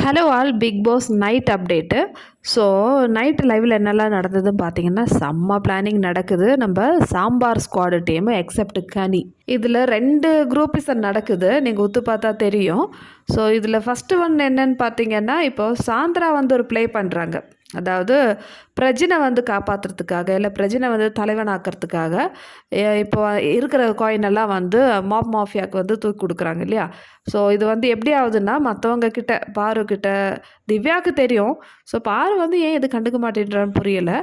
Hello all Bigg Boss night update. So night லைவில் என்னெல்லாம் நடந்ததுன்னு பார்த்தீங்கன்னா செம்ம பிளானிங் நடக்குது. நம்ம சாம்பார் ஸ்குவாடு டீமு எக்ஸப்ட் கனி இதில் 2 குரூப்பிசம் நடக்குது. நீங்கள் ஒத்து பார்த்தா தெரியும். ஸோ இதில் ஃபஸ்ட்டு ஒன் என்னன்னு பார்த்தீங்கன்னா, இப்போது சாந்திரா வந்து ஒரு ப்ளே பண்ணுறாங்க. அதாவது பிரஜினை வந்து காப்பாற்றுறதுக்காக இல்லை பிரஜினை வந்து தலைவனாக்கிறதுக்காக இப்போ இருக்கிற காயினெல்லாம் வந்து மாப் மாஃபியாவுக்கு வந்து தூக்கி கொடுக்குறாங்க இல்லையா. ஸோ இது வந்து எப்படி ஆகுதுன்னா, மற்றவங்க கிட்ட பாரு கிட்ட திவ்யாவுக்கு தெரியும். ஸோ பாரு வந்து ஏன் இது கண்டுக்க மாட்டேன்றான்னு புரியலை.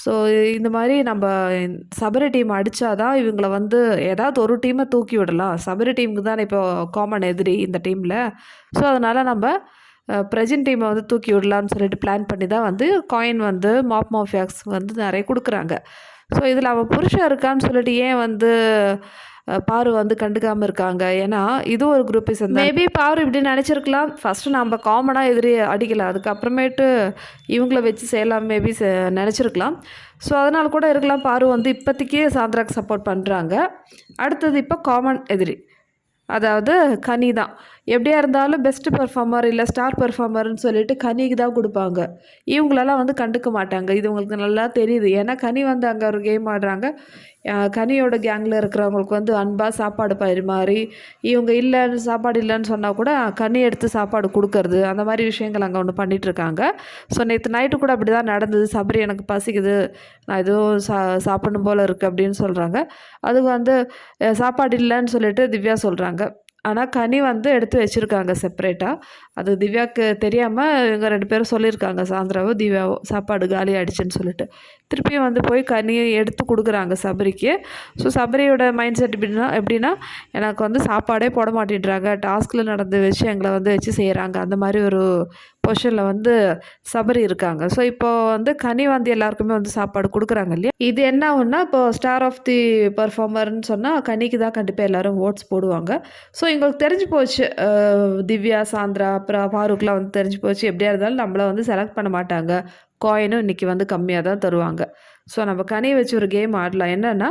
ஸோ இந்த மாதிரி நம்ம சபரி டீம் அடித்தாதான் இவங்கள வந்து ஏதாவது ஒரு டீமை தூக்கி விடலாம். சபரி டீமுக்கு தானே இப்போ காமன் எதிரி இந்த டீமில். ஸோ அதனால் நம்ம பிரஜின் டீமை வந்து தூக்கி விடலான்னு சொல்லிட்டு பிளான் பண்ணி தான் வந்து காயின் வந்து மாப் மாஃபியாக்ஸ் வந்து நிறைய கொடுக்குறாங்க. ஸோ இதில் அவன் புருஷன் இருக்கான்னு சொல்லிட்டு ஏன் வந்து பாரு வந்து கண்டுக்காமல் இருக்காங்க. ஏன்னா இதுவும் ஒரு குரூப்பிசம். மேபி பாரு இப்படி நினச்சிருக்கலாம், ஃபஸ்ட்டு நம்ம காமனாக எதிரி அடிக்கலாம், அதுக்கப்புறமேட்டு இவங்கள வச்சு செய்யலாம் மேபி நினச்சிருக்கலாம். ஸோ அதனால் கூட இருக்கலாம் பாரு வந்து இப்போதைக்கே சாந்திராக்கு சப்போர்ட் பண்ணுறாங்க. அடுத்தது இப்போ காமன் எதிரி அதாவது கனி தான். எப்படியா இருந்தாலும் பெஸ்ட்டு பெர்ஃபார்மர் இல்லை ஸ்டார் பெர்ஃபார்மர்னு சொல்லிட்டு கனிக்கு தான் கொடுப்பாங்க. இவங்களெல்லாம் வந்து கண்டுக்க மாட்டாங்க. இது உங்களுக்கு நல்லா தெரியுது. ஏன்னா கனி வந்து அங்கே ஒரு கேம் ஆடுறாங்க. கனியோட கேங்கில் இருக்கிறவங்களுக்கு வந்து அன்பாக சாப்பாடு பரிமாறி, இவங்க இல்லைன்னு சாப்பாடு இல்லைன்னு சொன்னால் கூட கனி எடுத்து சாப்பாடு கொடுக்கறது, அந்த மாதிரி விஷயங்கள் அங்கே ஒன்று பண்ணிகிட்ருக்காங்க. ஸோ நேற்று நைட்டு கூட அப்படி தான் நடந்தது. சபரி எனக்கு பசிக்குது, நான் எதுவும் சாப்பிடணும் போல் இருக்குது அப்படின்னு சொல்கிறாங்க. அதுக்கு வந்து சாப்பாடு இல்லைன்னு சொல்லிட்டு திவ்யா சொல்கிறாங்க. ஆனால் கனி வந்து எடுத்து வச்சுருக்காங்க செப்பரேட்டாக. அது திவ்யாவுக்கு தெரியாமல் இவங்க 2 பேரும் சொல்லியிருக்காங்க, சாந்திராவோ திவ்யாவோ, சாப்பாடு காலி ஆகிடுச்சின்னு சொல்லிட்டு. திருப்பியும் வந்து போய் கனியை எடுத்து கொடுக்குறாங்க சபரிக்கு. ஸோ சபரியோட மைண்ட் செட் எப்படின்னா எனக்கு வந்து சாப்பாடே போட மாட்டேன்றாங்க, டாஸ்கில் நடந்த விஷயங்களை வந்து வச்சு செய்கிறாங்க, அந்த மாதிரி ஒரு பொசிஷனில் வந்து சபரி இருக்காங்க. ஸோ இப்போது வந்து கனி வந்து எல்லாருக்குமே வந்து சாப்பாடு கொடுக்குறாங்க இல்லையா. இது என்ன ஆகுன்னா, இப்போது ஸ்டார் ஆஃப் தி பர்ஃபார்மர்னு சொன்னால் கனிக்கு தான் கண்டிப்பாக எல்லோரும் ஓட்ஸ் போடுவாங்க. ஸோ எங்களுக்கு தெரிஞ்சு போச்சு, திவ்யா சாந்திரா அப்புறம் ஃபாரூக்லாம் வந்து தெரிஞ்சு போச்சு, எப்படியா இருந்தாலும் நம்மளை வந்து செலக்ட் பண்ண மாட்டாங்க, காயினும் இன்றைக்கி வந்து கம்மியாக தான் தருவாங்க. ஸோ நம்ம கனியை வச்சு ஒரு கேம் ஆடலாம். என்னென்னா,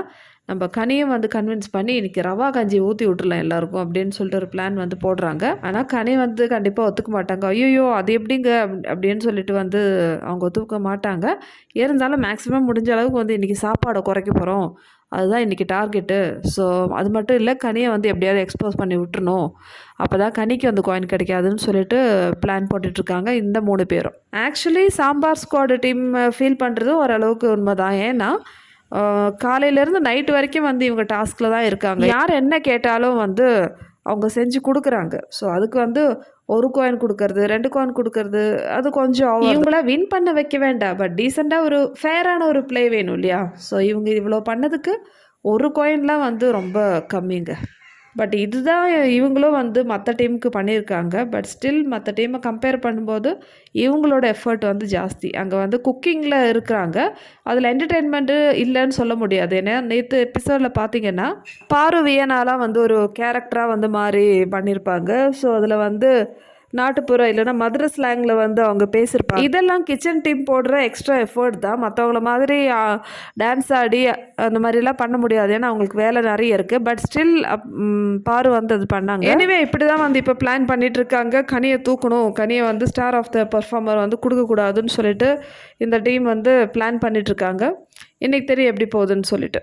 நம்ம கனியும் வந்து கன்வின்ஸ் பண்ணி இன்றைக்கி ரவா கஞ்சி ஊற்றி விட்டுலாம் எல்லாருக்கும் அப்படின்னு சொல்லிட்டு ஒரு பிளான் வந்து போடுறாங்க. ஆனால் கனி வந்து கண்டிப்பாக ஒத்துக்க மாட்டாங்க. ஐயோ அது எப்படிங்க அப்படின்னு சொல்லிட்டு வந்து அவங்க ஒத்துக்க மாட்டாங்க. இருந்தாலும் மேக்ஸிமம் முடிஞ்ச அளவுக்கு வந்து இன்றைக்கி சாப்பாடை குறைக்க போகிறோம், அதுதான் இன்றைக்கி டார்கெட்டு. ஸோ அது மட்டும் இல்லை, கனியை வந்து எப்படியாவது எக்ஸ்போஸ் பண்ணி விட்டுறணும், அப்போ தான் கனிக்கு வந்து காயின் கிடைக்காதுன்னு சொல்லிட்டு பிளான் போட்டுட்ருக்காங்க இந்த 3 பேரும். Actually sambar squad team feel பண்ணுறது ஓரளவுக்கு உண்மை தான். ஏன்னா காலையிலேருந்து நைட்டு வரைக்கும் வந்து இவங்க டாஸ்கில் தான் இருக்காங்க. யார் என்ன கேட்டாலும் வந்து அவங்க செஞ்சு கொடுக்குறாங்க. ஸோ அதுக்கு வந்து 1 காயின் கொடுக்கறது, 2 காயின் கொடுக்கறது, அது கொஞ்சம் இவங்கள வின் பண்ண வைக்க வேண்டாம், பட் டீசெண்டாக ஒரு ஃபேரான ஒரு ப்ளே வேணும் இல்லையா. ஸோ இவங்க இவ்வளோ பண்ணதுக்கு 1 காயின்லாம் வந்து ரொம்ப கம்மிங்க. பட் இதுதான் இவங்களும் வந்து மற்ற டீமுக்கு பண்ணியிருக்காங்க. பட் ஸ்டில் மற்ற டீமை கம்பேர் பண்ணும்போது இவங்களோட எஃபர்ட் வந்து ஜாஸ்தி. அங்கே வந்து குக்கிங்கில் இருக்கிறாங்க, அதில் என்டர்டெயின்மெண்ட்டு இல்லைன்னு சொல்ல முடியாது. ஏன்னா நேற்று எபிசோடில் பார்த்தீங்கன்னா பாரு வியனாலாம் வந்து ஒரு கேரக்டராக வந்து மாறி பண்ணியிருப்பாங்க. ஸோ அதில் வந்து நாட்டுப்புற இல்லைன்னா மதுரை ஸ்லாங்கில் வந்து அவங்க பேசியிருப்பாங்க. இதெல்லாம் கிச்சன் டீம் போடுற எக்ஸ்ட்ரா எஃபர்ட் தான். மற்றவங்கள மாதிரி டான்ஸ் ஆடி அந்த மாதிரிலாம் பண்ண முடியாது, ஏன்னா அவங்களுக்கு வேலை நிறைய இருக்குது. பட் ஸ்டில் பாரு வந்து அது பண்ணாங்க. எனிவே இப்படி தான் வந்து இப்போ பிளான் பண்ணிகிட்ருக்காங்க. கனியை தூக்கணும், கனியை வந்து ஸ்டார் ஆஃப் த பர்ஃபார்மர் வந்து கொடுக்கக்கூடாதுன்னு சொல்லிட்டு இந்த டீம் வந்து பிளான் பண்ணிகிட்ருக்காங்க. இன்றைக்கி தெரியும் எப்படி போகுதுன்னு சொல்லிட்டு.